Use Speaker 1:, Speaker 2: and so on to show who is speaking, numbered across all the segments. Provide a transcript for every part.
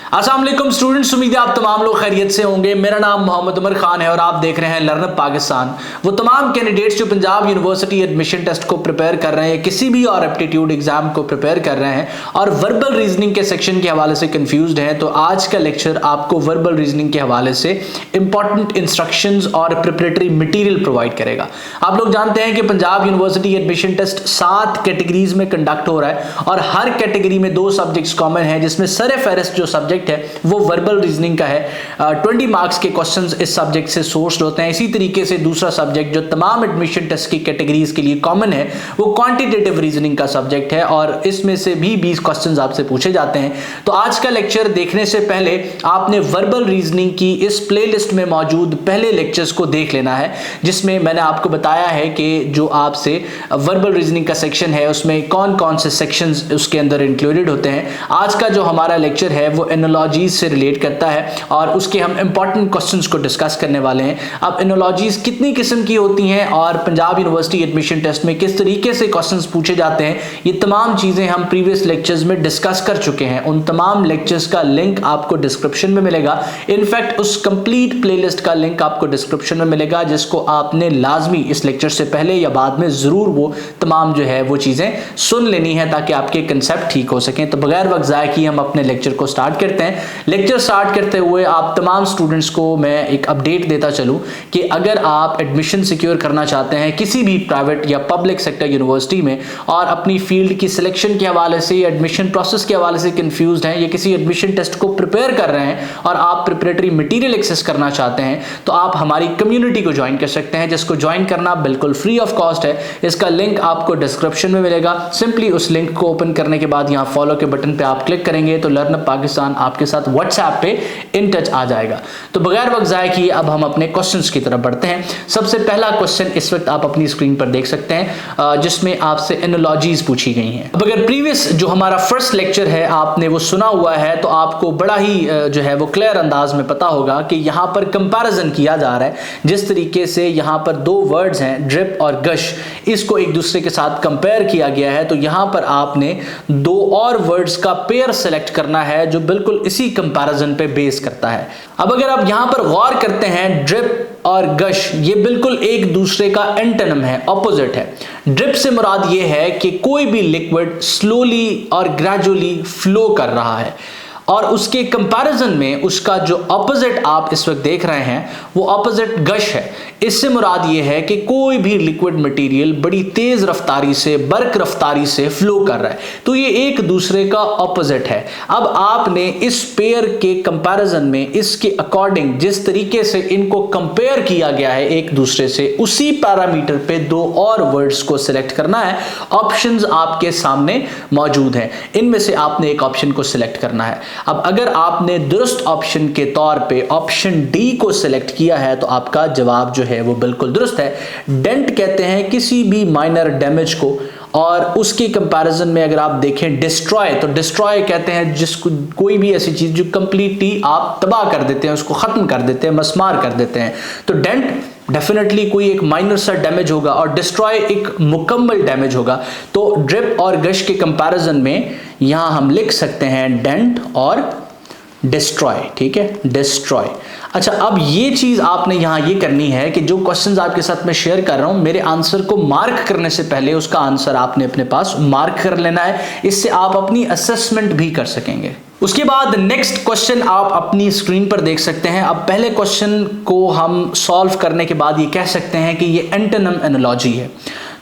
Speaker 1: अस्सलाम वालेकुम स्टूडेंट्स, उम्मीद है आप तमाम लोग खैरियत से होंगे। मेरा नाम मोहम्मद उमर खान है और आप देख रहे हैं लर्नअप पाकिस्तान। वो तमाम कैंडिडेट्स जो पंजाब यूनिवर्सिटी एडमिशन टेस्ट को प्रिपेयर कर रहे हैं, किसी भी और एप्टीट्यूड एग्जाम को प्रिपेयर कर रहे हैं और वर्बल रीजनिंग के सेक्शन के हवाले से कंफ्यूज्ड हैं, तो आज का लेक्चर आपको वर्बल रीजनिंग के हवाले से इंपॉर्टेंट इंस्ट्रक्शंस और प्रिपरेटरी मटीरियल प्रोवाइड करेगा। आप लोग जानते हैं कि Punjab university admission test 7 categories में कंडक्ट हो रहा है और हर कैटेगरी में 2 सब्जेक्ट्स कॉमन है, जिसमें सर-ए-फहरिस्त जो सब्जेक्ट है वो वर्बल रीजनिंग का है। 20 मार्क्स के क्वेश्चंस इस सब्जेक्ट से सोर्स्ड होते हैं। इसी तरीके से दूसरा सब्जेक्ट जो तमाम एडमिशन टेस्ट की कैटेगरीज के लिए कॉमन है वो क्वांटिटेटिव रीजनिंग का सब्जेक्ट है और इसमें से भी 20 क्वेश्चंस आपसे पूछे जाते हैं। तो आज का लेक्चर देखने से पहले आपने वर्बल रीजनिंग की इस प्लेलिस्ट में मौजूद पहले लेक्चर्स को देख लेना है, जिसमें मैंने आपको बताया है कि जो आपसे वर्बल रीजनिंग का सेक्शन है उसमें कौन कौन से सेक्शंस उसके अंदर इंक्लूडेड होते हैं। आज का जो हमारा लेक्चर है वो एनोलॉजीज से रिलेट करता है और उसके हम इंपॉर्टेंट क्वेश्चंस को डिस्कस करने वाले हैं। अब एनोलॉजीज कितनी किस्म की होती हैं और पंजाब यूनिवर्सिटी एडमिशन टेस्ट में किस तरीके से क्वेश्चंस पूछे जाते हैं, ये तमाम चीजें हम प्रीवियस लेक्चर्स में डिस्कस कर चुके हैं। उन तमाम लेक्चर्स का लिंक आपको डिस्क्रिप्शन में मिलेगा। इनफैक्ट उस कंप्लीट प्लेलिस्ट का लिंक आपको डिस्क्रिप्शन में मिलेगा, जिसको आपने लाजमी इस लेक्चर से पहले या बाद में जरूर वो तमाम जो है वो चीजें सुन लेनी है ताकि आपके कंसेप्ट ठीक हो सकें। तो बगैर वक्त ज़ाया किए हम अपने लेक्चर को स्टार्ट करते हैं। लेक्चर स्टार्ट करते हुए आप तमाम स्टूडेंट्स को मैं एक अपडेट देता चलूं कि अगर आप एडमिशन सिक्योर करना चाहते हैं किसी भी प्राइवेट या पब्लिक सेक्टर यूनिवर्सिटी में और अपनी फील्ड की सिलेक्शन के हवाले से या एडमिशन प्रोसेस के हवाले से कंफ्यूज्ड हैं या किसी एडमिशन टेस्ट को प्रिपेयर कर रहे हैं और आप प्रिपरेटरी मटीरियल एक्सेस करना चाहते हैं, तो आप हमारी कम्युनिटी को ज्वाइन कर सकते हैं, जिसको ज्वाइन करना बिल्कुल फ्री ऑफ कॉस्ट है। इसका लिंक आपको डिस्क्रिप्शन में मिलेगा। सिंपली उस लिंक को ओपन करने के बाद यहाँ फॉलो के बटन पे आप क्लिक करेंगे तो लर्नअप पाकिस्तान आपके साथ व्हाट्सएप पे इन टच आ जाएगा। तो बगैर वक्त ज़ाया किए अब हम अपने क्वेश्चंस की तरफ बढ़ते हैं। सबसे पहला क्वेश्चन इस वक्त आप अपनी स्क्रीन पर देख सकते हैं, जिसमें आपसे एनोलॉजीज पूछी गई हैं। अब अगर प्रीवियस जो हमारा फर्स्ट लेक्चर है आपने वो सुना हुआ है तो आपको बड़ा ही जो है वो क्लियर अंदाज में पता होगा कि यहाँ पर कंपैरिजन किया जा रहा है। जिस तरीके से यहाँ पर 2 वर्ड्स हैं ड्रिप और गश, इसको एक दूसरे के साथ कंपेयर किया गया है, तो यहाँ पर आपने 2 और वर्ड्स का पेयर सेलेक्ट करना है जो बिल्कुल इसी कंपैरिजन पे बेस करता है। अब अगर आप यहां पर गौर करते हैं, ड्रिप और गश ये बिल्कुल एक दूसरे का एंटोनिम है, ऑपोजिट है। ड्रिप से मुराद ये है कि कोई भी लिक्विड स्लोली और ग्रेजुअली फ्लो कर रहा है और उसके कंपैरिजन में उसका जो ऑपोजिट आप इस वक्त देख रहे हैं वो ऑपोजिट गश है। इससे मुराद ये है कि कोई भी लिक्विड मटेरियल बड़ी तेज रफ्तारी से, बर्क रफ्तारी से फ्लो कर रहा है, तो ये एक दूसरे का ऑपोजिट है। अब आपने इस पेयर के कंपैरिजन में इसके अकॉर्डिंग जिस तरीके से इनको कंपेयर किया गया है एक दूसरे से, उसी पैरामीटर पे 2 और वर्ड्स को सिलेक्ट करना है। ऑप्शंस आपके सामने मौजूद हैं, इनमें से आपने एक ऑप्शन को सिलेक्ट करना है। अब अगर आपने दुरुस्त ऑप्शन के तौर पे ऑप्शन डी को सिलेक्ट किया है तो आपका जवाब जो है वो बिल्कुल दुरुस्त है। डेंट कहते हैं किसी भी माइनर डैमेज को, और उसके कंपैरिजन में अगर आप देखें डिस्ट्रॉय, तो डिस्ट्रॉय कहते हैं जिसको कोई भी ऐसी चीज जो कंप्लीटली आप तबाह कर देते हैं, उसको खत्म कर देते हैं, मस्मार कर देते हैं। तो डेंट डेफिनेटली कोई एक माइनर सा डैमेज होगा और डिस्ट्रॉय एक मुकम्मल डैमेज होगा। तो ड्रिप और गश के कंपैरिजन में यहां हम लिख सकते हैं डेंट और डिस्ट्रॉय, ठीक है, डिस्ट्रॉय। अच्छा, अब ये चीज आपने यहां ये करनी है कि जो क्वेश्चंस आपके साथ मैं शेयर कर रहा हूं, मेरे आंसर को मार्क करने से पहले उसका आंसर आपने अपने पास मार्क कर लेना है। इससे आप अपनी असेसमेंट भी कर सकेंगे। उसके बाद नेक्स्ट क्वेश्चन आप अपनी स्क्रीन पर देख सकते हैं। अब पहले क्वेश्चन को हम सॉल्व करने के बाद ये कह सकते हैं कि ये एंटोनिम एनोलॉजी है।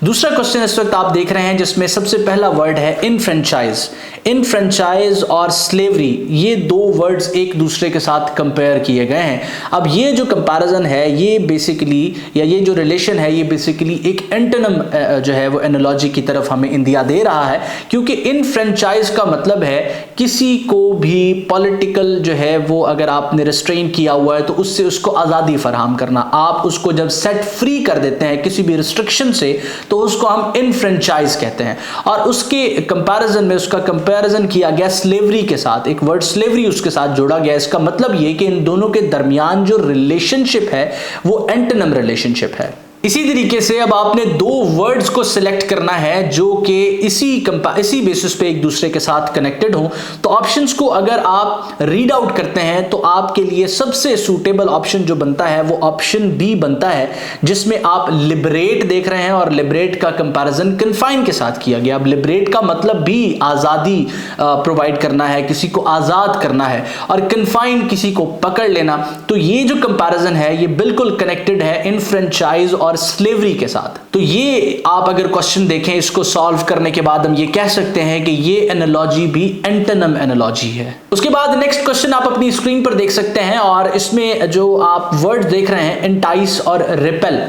Speaker 1: दूसरा क्वेश्चन इस वक्त आप देख रहे हैं जिसमें सबसे पहला वर्ड है इनफ्रेंचाइज। इनफ्रेंचाइज और स्लेवरी, ये 2 वर्ड्स एक दूसरे के साथ कंपेयर किए गए हैं। अब ये जो कंपैरिजन है ये बेसिकली, या ये जो रिलेशन है ये बेसिकली एक एंटोनिम जो है वो एनोलॉजी की तरफ हमें इंदिया दे रहा है, क्योंकि इनफ्रेंचाइज का मतलब है किसी को भी पॉलिटिकल जो है वो अगर आपने रिस्ट्रेन किया हुआ है तो उससे उसको आज़ादी फराहम करना। आप उसको जब सेट फ्री कर देते हैं किसी भी रिस्ट्रिक्शन से तो उसको हम इनफ्रेंचाइज कहते हैं। और उसके कंपैरिजन में उसका कंपैरिजन किया गया स्लेवरी के साथ, एक वर्ड स्लेवरी उसके साथ जोड़ा गया। इसका मतलब ये कि इन दोनों के दरमियान जो रिलेशनशिप है वो एंटोनिम रिलेशनशिप है। इसी तरीके से अब आपने दो वर्ड्स को सिलेक्ट करना है जो कि इसी बेसिस पे एक दूसरे के साथ कनेक्टेड हो। तो ऑप्शंस को अगर आप रीड आउट करते हैं तो आपके लिए सबसे सूटेबल ऑप्शन जो बनता है वो ऑप्शन बी बनता है, जिसमें आप लिबरेट देख रहे हैं और लिबरेट का कंपैरिजन कन्फाइन के साथ किया गया। अब लिबरेट का मतलब भी आजादी प्रोवाइड करना है, किसी को आजाद करना है, और कन्फाइन किसी को पकड़ लेना। तो ये जो कंपैरिजन है ये बिल्कुल कनेक्टेड है इनफ्रेंचाइज और स्लेवरी के साथ। तो ये आप अगर क्वेश्चन देखें, इसको सॉल्व करने के बाद हम ये कह सकते हैं कि ये एनालॉजी भी एंटोनिम एनालॉजी है। उसके बाद नेक्स्ट क्वेश्चन आप अपनी स्क्रीन पर देख सकते हैं और इसमें जो आप वर्ड देख रहे हैं एंटाइस और रिपेल।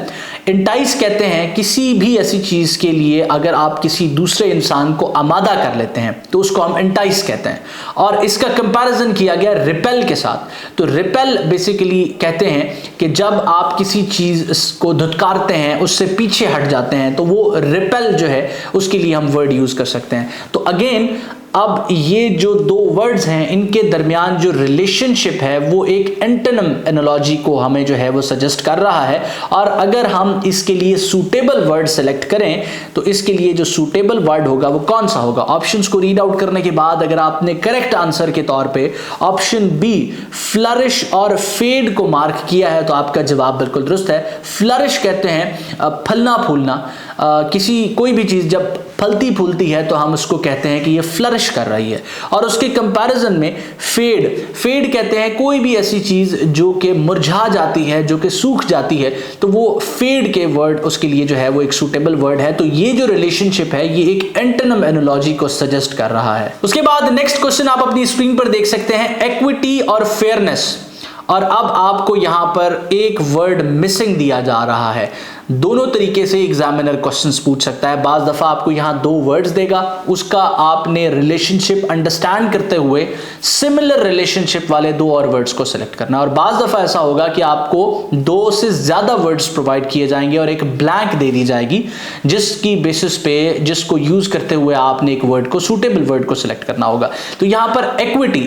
Speaker 1: एंटाइस कहते हैं किसी भी ऐसी चीज के लिए अगर आप किसी दूसरे इंसान को आमादा कर लेते हैं तो उसको हम एंटाइस कहते हैं, और इसका कंपैरिजन किया गया रिपेल के साथ। तो रिपेल बेसिकली कहते हैं कि जब आप किसी चीज को धुतकारते हैं, उससे पीछे हट जाते हैं, तो वो रिपेल जो है उसके लिए हम वर्ड यूज कर सकते हैं। तो अगेन अब ये जो दो वर्ड्स हैं इनके दरमियान जो रिलेशनशिप है वो एक एंटोनिम एनालॉजी को हमें जो है वो सजेस्ट कर रहा है। और अगर हम इसके लिए सूटेबल वर्ड सेलेक्ट करें तो इसके लिए जो सूटेबल वर्ड होगा वो कौन सा होगा? ऑप्शंस को रीड आउट करने के बाद अगर आपने करेक्ट आंसर के तौर पे ऑप्शन बी फ्लरिश और फेड को मार्क किया है तो आपका जवाब बिल्कुल दुरुस्त है। फ्लरिश कहते हैं फलना फूलना, कोई भी चीज जब फलती फूलती है तो हम उसको कहते हैं कि ये फ्लरिश कर रही है। और उसके कंपैरिजन में फेड कहते हैं कोई भी ऐसी चीज जो कि मुरझा जाती है, जो कि सूख जाती है, तो वो फेड के वर्ड उसके लिए जो है वो एक सूटेबल वर्ड है। तो ये जो रिलेशनशिप है ये एक एंटोनिम एनालॉजी को सजेस्ट कर रहा है। उसके बाद नेक्स्ट क्वेश्चन आप अपनी स्क्रीन पर देख सकते हैं इक्विटी और फेयरनेस। और अब आपको यहां पर एक वर्ड मिसिंग दिया जा रहा है। दोनों तरीके से एग्जामिनर क्वेश्चंस पूछ सकता है। बाज दफा आपको यहां दो वर्ड्स देगा, उसका आपने रिलेशनशिप अंडरस्टैंड करते हुए सिमिलर रिलेशनशिप वाले दो और वर्ड्स को सिलेक्ट करना। और बाज दफा ऐसा होगा कि आपको दो से ज्यादा वर्ड्स प्रोवाइड किए जाएंगे और एक ब्लैंक दे दी जाएगी, जिसकी बेसिस पे जिसको यूज करते हुए आपने एक वर्ड को, सूटेबल वर्ड को सिलेक्ट करना होगा। तो यहां पर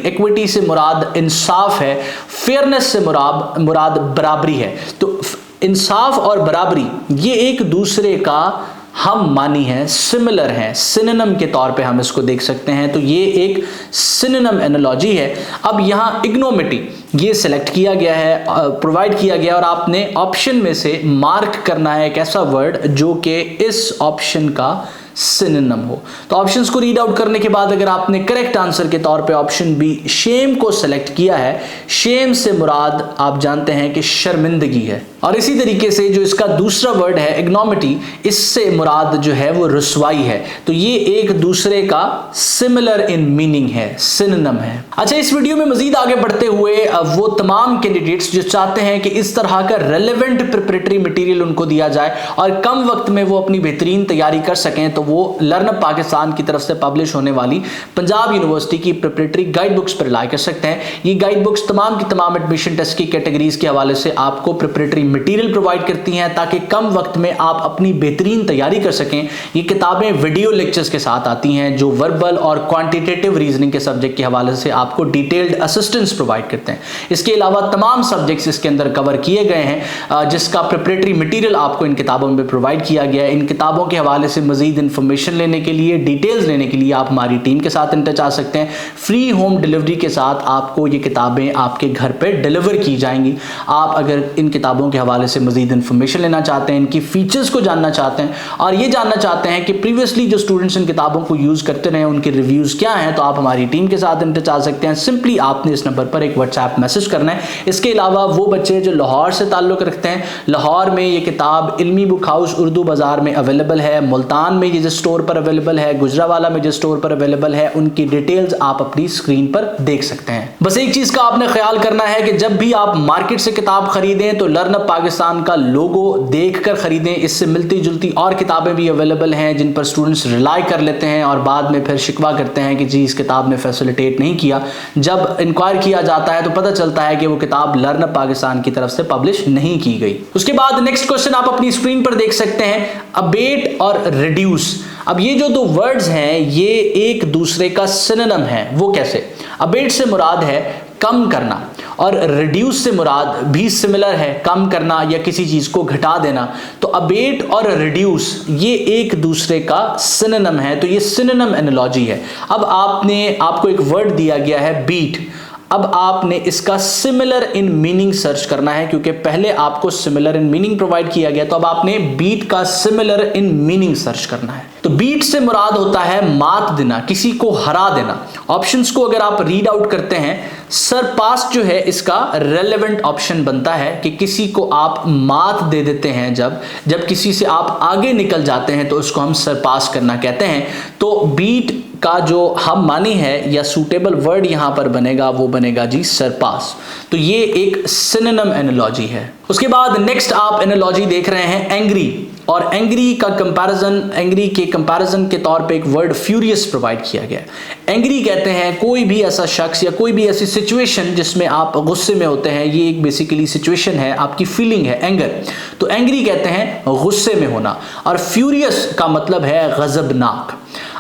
Speaker 1: इक्विटी से मुराद इंसाफ है, फेयरनेस से मुराद बराबरी है। तो इंसाफ और बराबरी ये एक दूसरे का हम मानी है, सिमिलर है, सिनोनिम के तौर पे हम इसको देख सकते हैं। तो ये एक सिनोनिम एनालॉजी है। अब यहाँ इग्नोमिटी ये सिलेक्ट किया गया है, प्रोवाइड किया गया, और आपने ऑप्शन में से मार्क करना है एक ऐसा वर्ड जो कि इस ऑप्शन का सिनोनिम हो। तो ऑप्शंस को रीड आउट करने के बाद अगर आपने करेक्ट आंसर के तौर पे ऑप्शन बी शेम को सिलेक्ट किया है, शेम से मुराद आप जानते हैं कि शर्मिंदगी है। और इसी तरीके से जो इसका दूसरा वर्ड है इग्नोमिटी, इससे मुराद जो है वो रुसवाई है। तो ये एक दूसरे का सिमिलर इन मीनिंग है, सिनोनिम है। अच्छा, इस वीडियो में मजीद आगे बढ़ते हुए वो तमाम कैंडिडेट्स जो चाहते हैं कि इस तरह का रेलेवेंट प्रिपरेटरी मटेरियल उनको दिया जाए और कम वक्त में वो अपनी बेहतरीन तैयारी कर सकें, तो वो लर्न पाकिस्तान की तरफ से पब्लिश होने वाली पंजाब यूनिवर्सिटी की प्रिपरेटरी गाइड बुक्स पर रिलाई कर सकते हैं। ये गाइड बुक्स तमाम की तमाम एडमिशन टेस्ट की कैटेगरीज के हवाले से आपको प्रिपरेटरी मटेरियल प्रोवाइड करती हैं ताकि कम वक्त में आप अपनी बेहतरीन तैयारी कर सकें। ये किताबें वीडियो लेक्चर्स के साथ आती हैं जो वर्बल और क्वांटिटेटिव रीजनिंग के सब्जेक्ट के हवाले से आपको डिटेल्ड असिस्टेंस प्रोवाइड करते हैं। इसके अलावा तमाम सब्जेक्ट्स इसके अंदर कवर किए गए हैं, जिसका प्रिपरेटरी मटेरियल आपको इन किताबों में प्रोवाइड किया गया है। इन किताबों के हवाले से मजीद इंफॉर्मेशन लेने के लिए, डिटेल्स लेने के लिए आप हमारी टीम के साथ इन टच आ सकते हैं। फ्री होम डिलीवरी के साथ आपको ये किताबें आपके घर पे डिलीवर की जाएंगी। आप अगर इन किताबों के हवाले से मजीद इंफॉर्मेशन लेना चाहते हैं, इनकी फीचर्स को जानना चाहते हैं और ये जानना चाहते हैं कि प्रीवियसली जो स्टूडेंट्स इन किताबों को यूज करते रहे उनके रिव्यूज क्या हैं, तो आप हमारी टीम के साथ इन टच आ सकते हैं। सिंपली आपने इस नंबर पर एक व्हाट्सएप मैसेज करना है। इसके अलावा वो बच्चे जो लाहौर से ताल्लुक रखते हैं, लाहौर में ये किताब इल्मी बुक हाउस उर्दू बाजार में अवेलेबल है, मुल्तान में ये जिस स्टोर पर अवेलेबल है, गुजरावाला में जिस स्टोर पर अवेलेबल है, उनकी डिटेल्स आप अपनी स्क्रीन पर देख सकते हैं। बस एक चीज का आपने ख्याल करना है कि जब भी आप मार्केट से किताब खरीदें तो लर्न पाकिस्तान का लोगो देखकर खरीदें। इससे मिलती जुलती और किताबें भी अवेलेबल हैं जिन पर स्टूडेंट्स रिलाई कर लेते हैं और बाद में फिर शिकवा करते हैं कि जी इस किताब ने फैसिलिटेट नहीं किया। जब इंक्वायर किया जाता है तो पता चलता है कि वो किताब लर्न पाकिस्तान की तरफ से पब्लिश नहीं की गई। उसके बाद नेक्स्ट क्वेश्चन आप अपनी स्क्रीन पर देख सकते हैं, अबेट और रिड्यूस। अब ये जो दो वर्ड्स हैं ये एक दूसरे का सिनोनिम है। वो कैसे? अबेट से मुराद है कम करना, और रिड्यूस से मुराद भी सिमिलर है, कम करना या किसी चीज को घटा देना। तो अबेट और रिड्यूस ये एक दूसरे का सिनोनिम है, तो ये सिनोनिम एनालॉजी है। अब आपको एक वर्ड दिया गया है बीट, अब आपने इसका सिमिलर इन मीनिंग सर्च करना है, क्योंकि पहले आपको सिमिलर इन मीनिंग प्रोवाइड किया गया, तो अब आपने बीट का सिमिलर इन मीनिंग सर्च करना है। तो बीट से मुराद होता है मात देना, किसी को हरा देना। ऑप्शंस को अगर आप रीड आउट करते हैं, सरपास जो है इसका रेलेवेंट ऑप्शन बनता है कि किसी को आप मात दे देते हैं, जब किसी से आप आगे निकल जाते हैं तो उसको हम सरपास करना कहते हैं। तो बीट का जो हम मानी है या सूटेबल वर्ड यहां पर बनेगा वो बनेगा जी सरपास। तो ये एक सिनोनिम एनालॉजी है। उसके बाद नेक्स्ट आप एनालॉजी देख रहे हैं एंग्री, और एंग्री के कंपैरिजन के तौर पे एक वर्ड फ्यूरियस प्रोवाइड किया गया है। एंग्री कहते हैं कोई भी ऐसा शख्स या कोई भी ऐसी सिचुएशन जिसमें आप गुस्से में होते हैं, ये एक बेसिकली सिचुएशन है, आपकी फीलिंग है एंगर, तो एंग्री कहते हैं गुस्से में होना, और फ्यूरियस का मतलब है गजबनाक।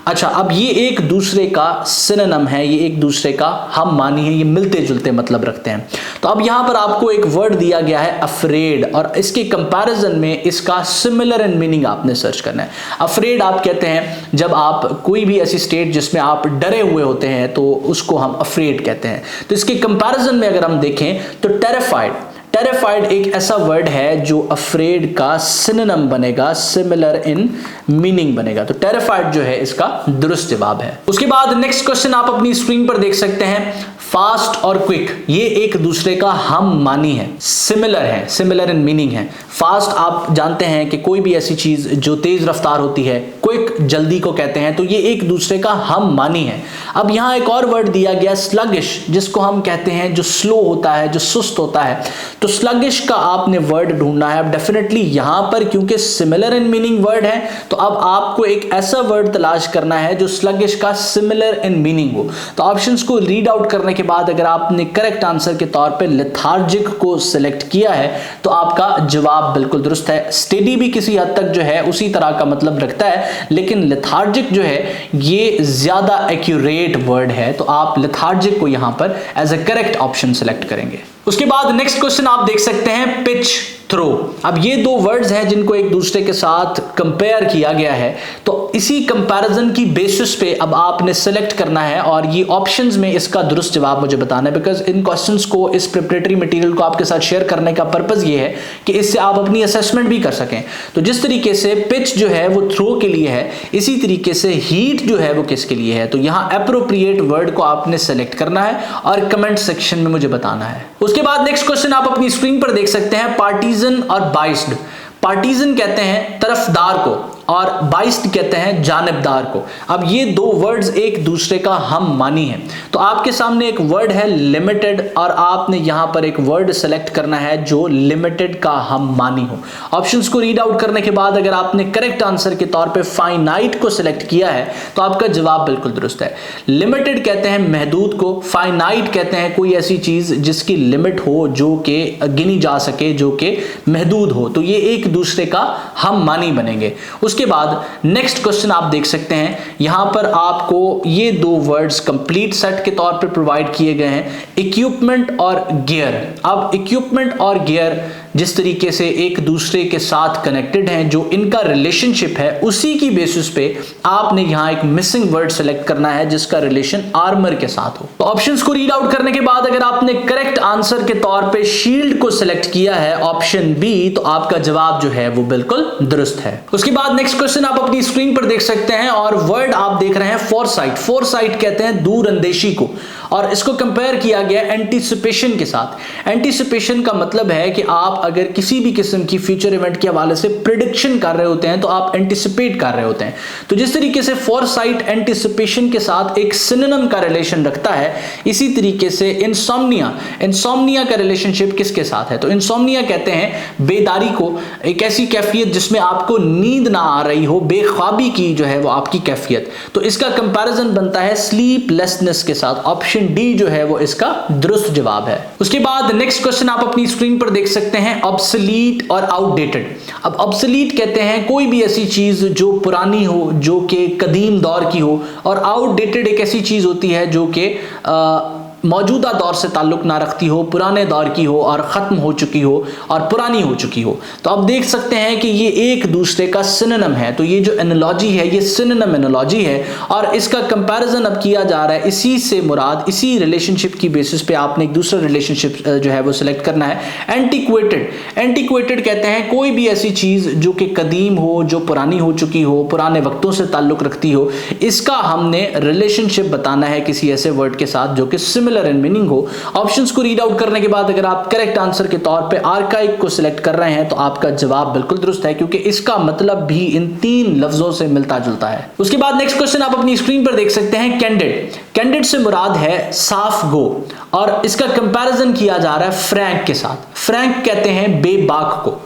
Speaker 1: अच्छा, अब ये एक दूसरे का सिनोनिम है, ये एक दूसरे का हम मानी है, ये मिलते जुलते मतलब रखते हैं। तो अब यहां पर आपको एक वर्ड दिया गया है अफ्रेड, और इसके कंपैरिजन में इसका सिमिलर इन मीनिंग आपने सर्च करना है। अफ्रेड आप कहते हैं जब आप कोई भी ऐसी स्टेट जिसमें आप डरे हुए होते हैं तो उसको हम अफ्रेड कहते हैं। तो इसके कंपैरिजन में अगर हम देखें तो टेरिफाइड एक ऐसा वर्ड है जो अफ्रेड का सिनोनिम बनेगा, सिमिलर इन मीनिंग बनेगा। तो टेरिफाइड जो है इसका दुरुस्त जवाब है। उसके बाद नेक्स्ट क्वेश्चन आप अपनी स्क्रीन पर देख सकते हैं, फास्ट और क्विक ये एक दूसरे का हम मानी है, सिमिलर इन मीनिंग है। फास्ट आप जानते हैं कि कोई भी ऐसी चीज जो तेज रफ्तार होती है, क्विक जल्दी को कहते हैं, तो ये एक दूसरे का हम मानी है। अब यहाँ एक और वर्ड दिया गया स्लगिश, जिसको हम कहते हैं जो स्लो होता है, जो सुस्त होता है। तो स्लगिश का आपने वर्ड ढूंढना है। अब डेफिनेटली यहां पर क्योंकि सिमिलर इन मीनिंग वर्ड है, तो अब आपको एक ऐसा वर्ड तलाश करना है जो स्लगिश का सिमिलर इन मीनिंग हो। तो ऑप्शंस को रीड आउट करने के बाद अगर आपने करेक्ट आंसर के तौर पे लेथार्जिक को सिलेक्ट किया है तो आपका जवाब बिल्कुल दुरुस्त है। स्टेडी भी किसी हद तक जो है उसी तरह का मतलब रखता है, लेकिन लेथार्जिक जो है ये ज्यादा एक्यूरेट वर्ड है, तो आप लेथार्जिक को यहां पर as a correct option select करेंगे। उसके बाद नेक्स्ट क्वेश्चन आप देख सकते हैं पिच थ्रो। अब ये दो वर्ड्स हैं जिनको एक दूसरे के साथ कंपेयर किया गया है, तो इसी कंपैरिजन की बेसिस पे अब आपने सेलेक्ट करना है और ये ऑप्शंस में इसका दुरुस्त जवाब मुझे बताना है, बिकॉज इन क्वेश्चंस को, इस प्रिपरेटरी मटेरियल को आपके साथ शेयर करने का पर्पस ये है कि इससे आप अपनी असेसमेंट भी कर सकें। तो जिस तरीके से पिच जो है वो थ्रो के लिए है, इसी तरीके से हीट जो है वो किसके लिए है। तो यहाँ एप्रोप्रिएट वर्ड को आपने सेलेक्ट करना है और कमेंट सेक्शन में मुझे बताना है। उसके बाद नेक्स्ट क्वेश्चन आप अपनी स्क्रीन पर देख सकते हैं, पार्टीजन और बाइस्ड। पार्टीजन कहते हैं तरफदार को और बाइस्ड कहते हैं जानिबदार को। अब ये दो वर्ड्स एक दूसरे का हम मानी है। तो आपके सामने एक वर्ड है लिमिटेड और आपने यहां पर एक वर्ड सेलेक्ट करना है जो लिमिटेड का हम मानी हो। ऑप्शंस को रीड आउट करने के बाद अगर आपने करेक्ट आंसर के तौर पे फाइनाइट को सिलेक्ट किया है तो आपका जवाब बिल्कुल दुरुस्त है। लिमिटेड कहते हैं महदूद को, फाइनाइट कहते हैं कोई ऐसी चीज जिसकी लिमिट हो, जो कि गिनी जा सके, जो कि महदूद हो। तो ये एक दूसरे का हम मानी बनेंगे। उसके बाद नेक्स्ट क्वेश्चन आप देख सकते हैं, यहां पर आपको ये दो वर्ड्स कंप्लीट सेट के तौर पर प्रोवाइड किए गए हैं, इक्विपमेंट और गियर। अब इक्विपमेंट और गियर जिस तरीके से एक दूसरे के साथ कनेक्टेड हैं, जो इनका रिलेशनशिप है, उसी की बेसिस पे आपने यहां एक मिसिंग वर्ड सेलेक्ट करना है जिसका रिलेशन आर्मर के साथ हो। तो ऑप्शंस को रीड आउट करने के बाद अगर आपने करेक्ट आंसर के तौर पे शील्ड को सिलेक्ट किया है, ऑप्शन बी, तो आपका जवाब जो है वो बिल्कुल दुरुस्त है। उसके बाद नेक्स्ट क्वेश्चन आप अपनी स्क्रीन पर देख सकते हैं और वर्ड आप देख रहे हैं फोरसाइट। फोरसाइट कहते हैं दूरअंदेशी को और इसको कंपेयर किया गया एंटीसिपेशन के साथ। एंटीसिपेशन का मतलब है कि आप अगर किसी भी किस्म की फ्यूचर इवेंट के हवाले से प्रिडिक्शन कर रहे होते हैं तो आप एंटीसिपेट कर रहे होते हैं। तो जिस तरीके से फोरसाइट एंटीसिपेशन के साथ एक सिनोनिम का रिलेशन रखता है, इसी तरीके से इंसोम्निया का रिलेशनशिप किसके साथ है? तो इंसोम्निया कहते हैं बेदारी को, एक ऐसी कैफियत जिसमें आपको नींद ना आ रही हो, बेख्वाबी की जो है वो आपकी कैफियत। तो इसका कंपैरिजन बनता है स्लीपलेसनेस के साथ। ऑप्शन डी जो है वो इसका दुरुस्त जवाब है। उसके बाद नेक्स्ट क्वेश्चन आप अपनी स्क्रीन पर देख सकते हैं, ऑब्सोलीट और आउटडेटेड। अब ऑब्सोलीट कहते हैं कोई भी ऐसी चीज जो पुरानी हो, जो कि कदीम दौर की हो, और आउटडेटेड एक ऐसी चीज होती है जो कि मौजूदा दौर से ताल्लुक ना रखती हो, पुराने दौर की हो और ख़त्म हो चुकी हो और पुरानी हो चुकी हो। तो आप देख सकते हैं कि ये एक दूसरे का सिनोनिम है। तो ये जो एनालॉजी है ये सिनोनिम एनालॉजी है और इसका कंपैरिजन अब किया जा रहा है। इसी से मुराद, इसी रिलेशनशिप की बेसिस पे आपने एक दूसरा रिलेशनशिप जो है वो सिलेक्ट करना है। एंटीक्वेटेड, एंटीक्वेटेड कहते हैं कोई भी ऐसी चीज़ जो कि कदीम हो, जो पुरानी हो चुकी हो, पुराने वक्तों से ताल्लुक़ रखती हो, इसका हमने रिलेशनशिप बताना है किसी ऐसे वर्ड के साथ जो कि सिमिलर इन मीनिंग हो। ऑप्शंस को रीड आउट करने के बाद अगर आप करेक्ट आंसर के तौर पे आर्काइक को सिलेक्ट कर रहे हैं तो आपका जवाब बिल्कुल दुरुस्त है, क्योंकि इसका मतलब भी इन 3 लफ्जों से मिलता जुलता है। उसके बाद नेक्स्ट क्वेश्चन आप अपनी स्क्रीन पर देख सकते हैं, कैंडिड। कैंडिड से मुराद है साफ गो और इसका कंपैरिजन किया जा रहा है फ्रैंक के साथ। फ्रैंक कहते हैं बेबाक को।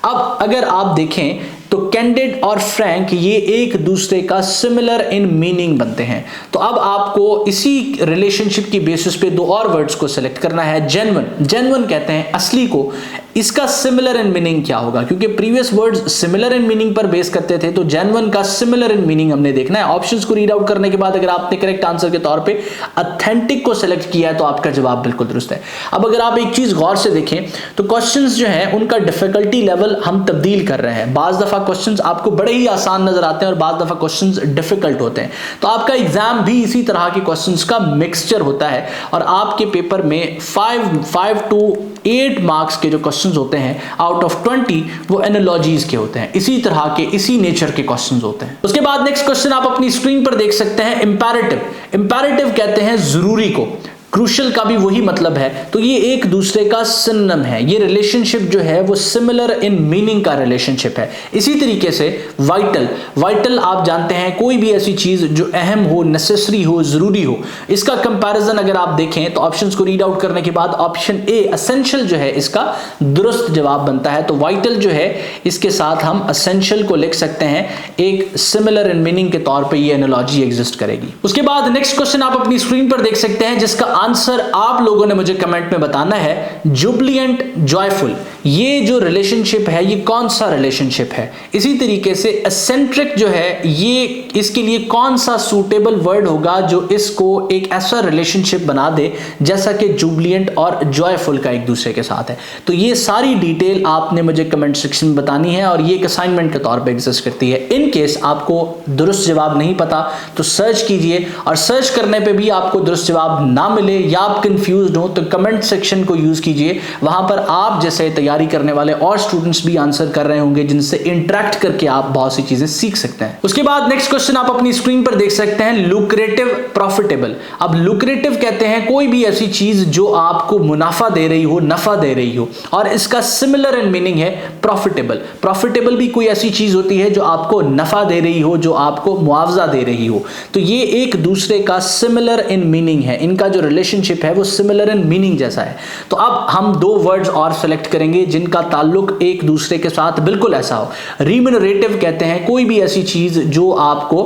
Speaker 1: अब अगर आप देखें तो कैंडिड और फ्रैंक ये एक दूसरे का सिमिलर इन मीनिंग बनते हैं। तो अब आपको इसी रिलेशनशिप की बेसिस पे 2 और वर्ड्स को सिलेक्ट करना है। जेन्युइन, जेन्युइन कहते हैं असली को, इसका सिमिलर इन मीनिंग क्या होगा, क्योंकि previous words similar in meaning पर बेस करते थे, तो जेन्युइन का सिमिलर इन मीनिंग हमने देखना है। ऑप्शंस को रीड आउट करने के बाद अगर आपने करेक्ट आंसर के तौर पे ऑथेंटिक को सिलेक्ट किया है तो आपका जवाब बिल्कुल दुरुस्त है। अब अगर आप एक चीज गौर से देखें तो क्वेश्चंस जो हैं उनका डिफिकल्टी लेवल हम तब्दील कर रहे हैं। बाज दफा क्वेश्चंस आपको बड़े ही आसान नजर आते हैं और बाज दफा क्वेश्चंस डिफिकल्ट होते हैं। तो आपका एग्जाम भी इसी तरह के क्वेश्चंस का मिक्सचर होता है और आपके पेपर में 5 to 8 मार्क्स के जो क्वेश्चंस होते हैं आउट ऑफ 20 वो एनालॉजीज के होते हैं। इसी तरह के, इसी नेचर के क्वेश्चंस होते हैं। उसके बाद नेक्स्ट क्वेश्चन आप अपनी स्क्रीन पर देख सकते हैं, इंपैरेटिव। इंपैरेटिव कहते हैं जरूरी को, क्रूशियल का भी वही मतलब है। तो ये एक दूसरे का सिनोनिम है। ये रिलेशनशिप जो है वो सिमिलर इन मीनिंग का रिलेशनशिप है। इसी तरीके से वाइटल, वाइटल आप जानते हैं कोई भी ऐसी चीज जो अहम हो, नेसेसरी हो, जरूरी हो। इसका कंपैरिजन अगर आप देखें तो ऑप्शंस को रीड आउट करने के बाद ऑप्शन ए एसेंशियल जो है इसका दुरुस्त जवाब बनता है। तो वाइटल जो है इसके साथ हम एसेंशियल को लिख सकते हैं, एक सिमिलर इन मीनिंग के तौर पे ये एनालॉजी एग्जिस्ट करेगी। उसके बाद नेक्स्ट क्वेश्चन आप अपनी स्क्रीन पर देख सकते हैं जिसका आंसर आप लोगों ने मुझे कमेंट में बताना है। जुबिलिएंट, जॉयफुल, ये जो रिलेशनशिप है ये कौन सा रिलेशनशिप है। इसी तरीके से एसेंट्रिक जो है ये, इसके लिए कौन सा सूटेबल वर्ड होगा जो इसको एक ऐसा रिलेशनशिप बना दे जैसा कि जुबिलिएंट और जॉयफुल का एक दूसरे के साथ है। तो ये सारी डिटेल आपने मुझे कमेंट सेक्शन में बतानी है और ये एक असाइनमेंट के तौर पे एग्जिस्ट करती है। इन केस आपको दुरुस्त जवाब नहीं पता तो सर्च कीजिए और सर्च करने पे भी आपको दुरुस्त जवाब ना मिले या आप कंफ्यूज्ड हो तो कमेंट सेक्शन को यूज कीजिए। वहां पर आप जैसे तैयारी करने वाले और स्टूडेंट्स भी आंसर कर रहे होंगे जिनसे इंटरेक्ट करके आप बहुत सी चीजें सीख सकते हैं। उसके बाद नेक्स्ट क्वेश्चन आप अपनी स्क्रीन पर देख सकते हैं, लुक्रेटिव, प्रॉफिटेबल। अब लुक्रेटिव कहते हैं कोई भी ऐसी चीज जो आपको मुनाफा दे रही हो, नफा दे रही हो, और इसका सिमिलर इन मीनिंग है प्रॉफिटेबल। प्रॉफिटेबल भी कोई ऐसी चीज होती है जो आपको नफा दे रही हो, जो आपको मुआवजा दे रही हो। तो ये एक दूसरे का सिमिलर इन मीनिंग है, इनका जो रिलेशनशिप है वो सिमिलर इन मीनिंग जैसा है। तो अब हम 2 वर्ड्स और सेलेक्ट करेंगे जिनका ताल्लुक एक दूसरे के साथ बिल्कुल ऐसा हो। रिम्यूनरेटिव कहते हैं कोई भी ऐसी चीज जो आपको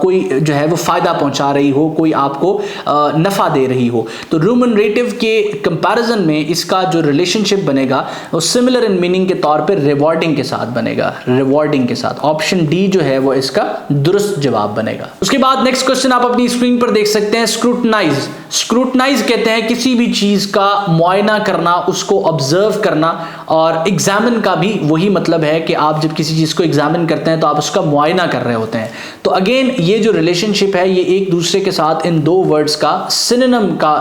Speaker 1: कोई जो है वो फायदा पहुंचा रही हो, कोई आपको नफा दे रही हो। तो रिम्यूनरेटिव के कंपैरिजन में इसका जो रिलेशनशिप बनेगा वो सिमिलर इन मीनिंग के तौर पे रिवॉर्डिंग के साथ बनेगा, रिवॉर्डिंग के साथ। ऑप्शन डी जो है वो इसका दुरुस्त जवाब बनेगा। उसके बाद नेक्स्ट क्वेश्चन आप अपनी स्क्रीन पर देख सकते हैं, स्क्रूटनाइज। स्क्रूटनाइज कहते हैं किसी भी चीज का मुआयना करना, उसको ऑब्जर्व करना, और एग्जामिन का भी वही मतलब है कि आप जब किसी चीज को एग्जामिन करते हैं तो आप उसका मुआयना कर रहे होते हैं। तो अगेन ये जो रिलेशनशिप है ये एक दूसरे के साथ इन 2 वर्ड्स का सिनोनिम का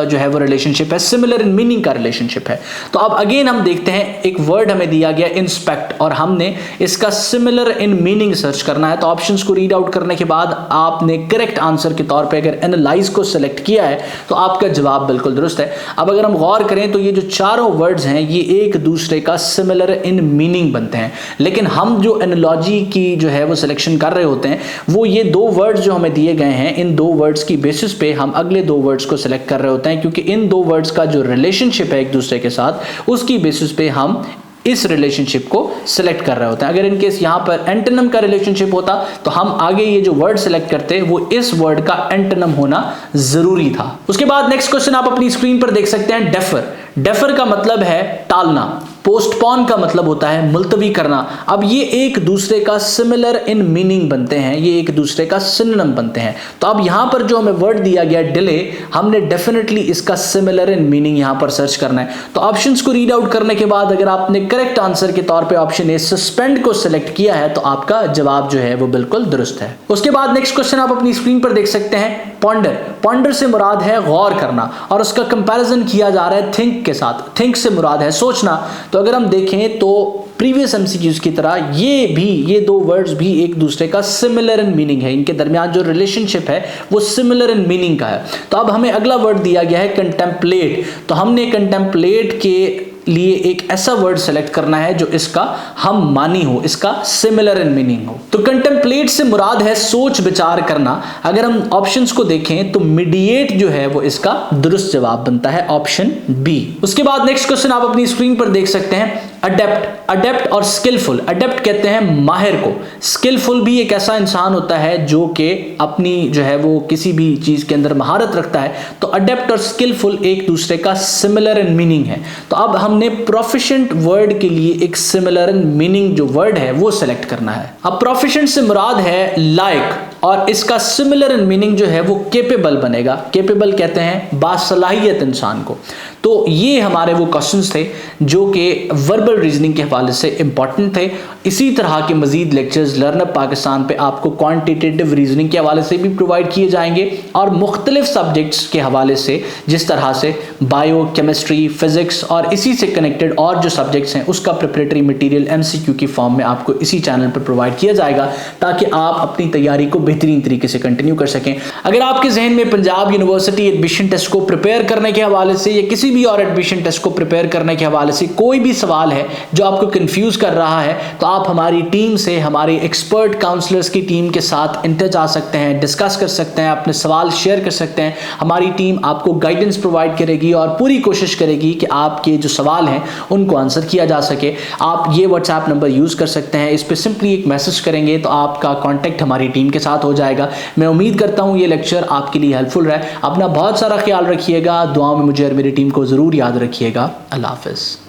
Speaker 1: जो है वो रिलेशनशिप है, सिमिलर इन मीनिंग का रिलेशनशिप है। तो अब अगेन हम देखते हैं, एक वर्ड हमें दिया गया इंस्पेक्ट और हमने इसका सिमिलर इन मीनिंग सर्च करना है। तो ऑप्शंस को रीड आउट करने के बाद आपने करेक्ट आंसर के तौर पे अगर एनालाइज को सिलेक्ट किया है तो आपका जवाब बिल्कुल दुरुस्त है। अब अगर हम गौर करें तो ये जो चारों वर्ड्स हैं ये एक दूसरे का सिमिलर इन मीनिंग बनते हैं, लेकिन हम जो एनालॉजी की जो है वो सिलेक्शन कर रहे होते हैं वो ये 2 वर्ड्स जो हमें दिए गए हैं, इन 2 वर्ड्स की बेसिस पे हम अगले 2 वर्ड्स को सिलेक्ट कर रहे होते हैं, क्योंकि इन 2 वर्ड्स का जो रिलेशनशिप है एक दूसरे के साथ उसकी बेसिस पे हम इस रिलेशनशिप को सिलेक्ट कर रहे होते हैं। अगर इनकेस यहां पर एंटोनिम का रिलेशनशिप होता तो हम आगे ये जो वर्ड सिलेक्ट करते वो इस वर्ड का एंटोनिम होना जरूरी था। उसके बाद नेक्स्ट क्वेश्चन आप अपनी स्क्रीन पर देख सकते हैं, डेफर। डेफर का मतलब है टालना। पोस्टपोन का मतलब होता है मुलतवी करना। अब ये एक दूसरे का सिमिलर इन मीनिंग बनते हैं, ये एक दूसरे का सिनोनिम बनते हैं। तो अब यहां पर जो हमें वर्ड दिया गया डिले, हमने डेफिनेटली इसका सिमिलर इन मीनिंग यहां पर सर्च करना है। तो ऑप्शंस को रीड आउट करने के बाद अगर आपने करेक्ट आंसर के तौर पे ऑप्शन ए सस्पेंड को सिलेक्ट किया है तो आपका जवाब जो है वो बिल्कुल दुरुस्त है। उसके बाद नेक्स्ट क्वेश्चन आप अपनी स्क्रीन पर देख सकते हैं, पॉन्डर। पॉन्डर से मुराद है गौर करना और उसका कंपैरिजन किया जा रहा है थिंक के साथ। थिंक से मुराद है सोचना। तो अगर हम देखें तो प्रीवियस एमसीक्यूज की तरह ये दो वर्ड्स भी एक दूसरे का सिमिलर इन मीनिंग है, इनके दरमियान जो रिलेशनशिप है वो सिमिलर इन मीनिंग का है। तो अब हमें अगला वर्ड दिया गया है कंटेम्पलेट। तो हमने कंटेम्पलेट के लिए एक ऐसा वर्ड सेलेक्ट करना है जो इसका हम मानी हो, इसका सिमिलर इन मीनिंग हो। तो कंटेम्पलेट से मुराद है सोच विचार करना। अगर हम ऑप्शंस को देखें तो मीडिएट जो है वो इसका दुरुस्त जवाब बनता है, ऑप्शन बी। उसके बाद नेक्स्ट क्वेश्चन आप अपनी स्क्रीन पर देख सकते हैं, अडेप्ट। अडेप्ट और स्किलफुल। अडेप्ट कहते हैं माहिर को, स्किलफुल भी एक ऐसा इंसान होता है जो कि अपनी जो है वो किसी भी चीज के अंदर महारत रखता है। तो अडेप्ट और स्किलफुल एक दूसरे का सिमिलर इन मीनिंग है। तो अब हमने प्रोफिशिएंट वर्ड के लिए एक सिमिलर इन मीनिंग जो वर्ड है वो सेलेक्ट करना है। अब प्रोफिशिएंट से मुराद है लायक और इसका सिमिलर इन मीनिंग जो है वो केपेबल बनेगा। केपेबल कहते हैं बासलाहियत इंसान को। तो ये हमारे वो क्वेश्चंस थे जो कि वर्बल रीजनिंग के हवाले से इंपॉर्टेंट थे। इसी तरह के मजीद लेक्चर्स लर्नअप पाकिस्तान पे आपको क्वांटिटेटिव रीजनिंग के हवाले से भी प्रोवाइड किए जाएंगे और मुख्तलिफ सब्जेक्ट्स के हवाले से, जिस तरह से बायो, केमिस्ट्री, फिजिक्स और इसी से कनेक्टेड और जो सब्जेक्ट्स हैं उसका प्रिपरेटरी मटीरियल MCQ की फॉर्म में आपको इसी चैनल पर प्रोवाइड किया जाएगा ताकि आप अपनी तैयारी को बेहतरीन तरीके से कंटिन्यू कर सकें। अगर आपके जहन में पंजाब यूनिवर्सिटी एडमिशन टेस्ट को प्रिपेयर करने के हवाले से या किसी भी और एडमिशन टेस्ट को प्रिपेयर करने के हवाले से कोई भी सवाल है जो आपको कंफ्यूज कर रहा है तो आप हमारी टीम से, हमारे एक्सपर्ट काउंसलर्स की टीम के साथ इन टच आ सकते हैं, डिस्कस कर सकते हैं, अपने सवाल शेयर कर सकते हैं। हमारी टीम आपको गाइडेंस प्रोवाइड करेगी और पूरी कोशिश करेगी कि आपके जो सवाल हैं उनको आंसर किया जा सके। आप ये व्हाट्सएप नंबर यूज कर सकते हैं, इस पर सिंपली एक मैसेज करेंगे तो आपका कॉन्टैक्ट हमारी टीम के साथ हो जाएगा। मैं उम्मीद करता हूँ ये लेक्चर आपके लिए हेल्पफुल रहे। अपना बहुत सारा ख्याल रखिएगा, दुआओं में मुझे और मेरी टीम को जरूर याद रखिएगा। अल्लाह हाफिज़।